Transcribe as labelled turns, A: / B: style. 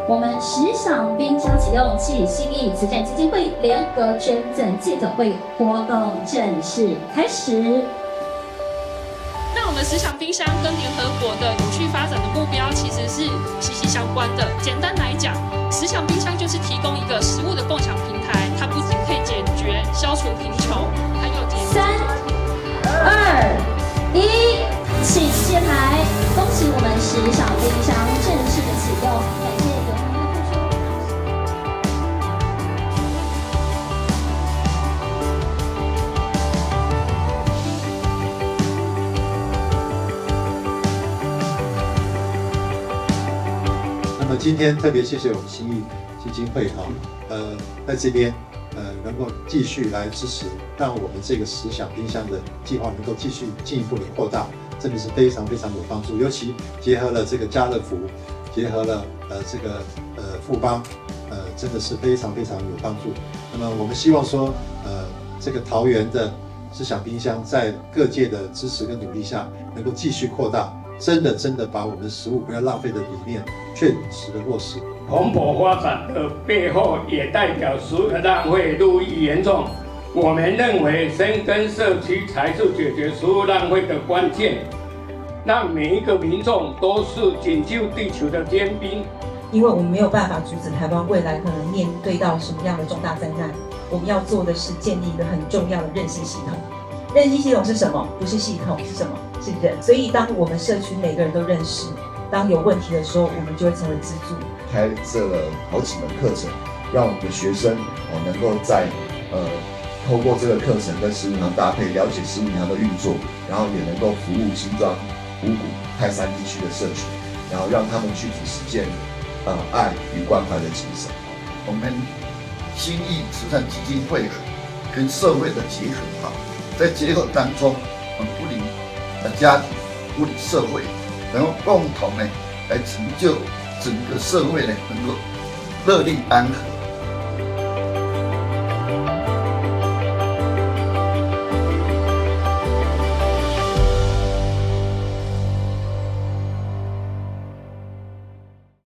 A: 我们时享冰箱启动暨新义慈善基金会联合捐赠记者会活动正式开始。
B: 那我们时享冰箱跟联合国的永续发展的目标其实是息息相关的。简单来讲，时享冰箱就是提供一个食物的共享平台，它不仅可以解决消除贫穷，还有解决。
A: 3、2、1，请揭牌！恭喜我们时享冰箱正式的启动，感谢有您的付出。
C: 那么今天特别谢谢我们新义基金会在这边能够继续来支持，让我们这个时享冰箱的计划能够继续进一步的扩大，真的是非常非常有帮助。尤其结合了这个家乐福，结合了富邦，真的是非常非常有帮助。那么我们希望说，这个桃园的时享冰箱在各界的支持跟努力下，能够继续扩大，真的把我们的食物不要浪费的理念确实的落实。
D: 蓬勃发展的背后，也代表食物的浪费日益严重。我们认为，深耕社区才是解决食物浪费的关键，让每一个民众都是拯救地球的尖兵。
E: 因为我们没有办法阻止台湾未来可能面对到什么样的重大灾难，我们要做的是建立一个很重要的韧性系统。韧性系统是什么？不是系统，是什么？是人。所以，当我们社区每个人都认识，当有问题的时候，我们就会成为支柱。
F: 开设了好几门课程，让我们的学生能够在透过这个课程跟食物银行搭配，了解食物银行的运作，然后也能够服务新庄、五股、泰山地区的社群，然后让他们具体实践爱与关怀的精神。
G: 我们新义慈善基金会跟社会的结合在结合当中，我们不离家庭，不离社会，能够共同来成就整个社会能够乐利安和。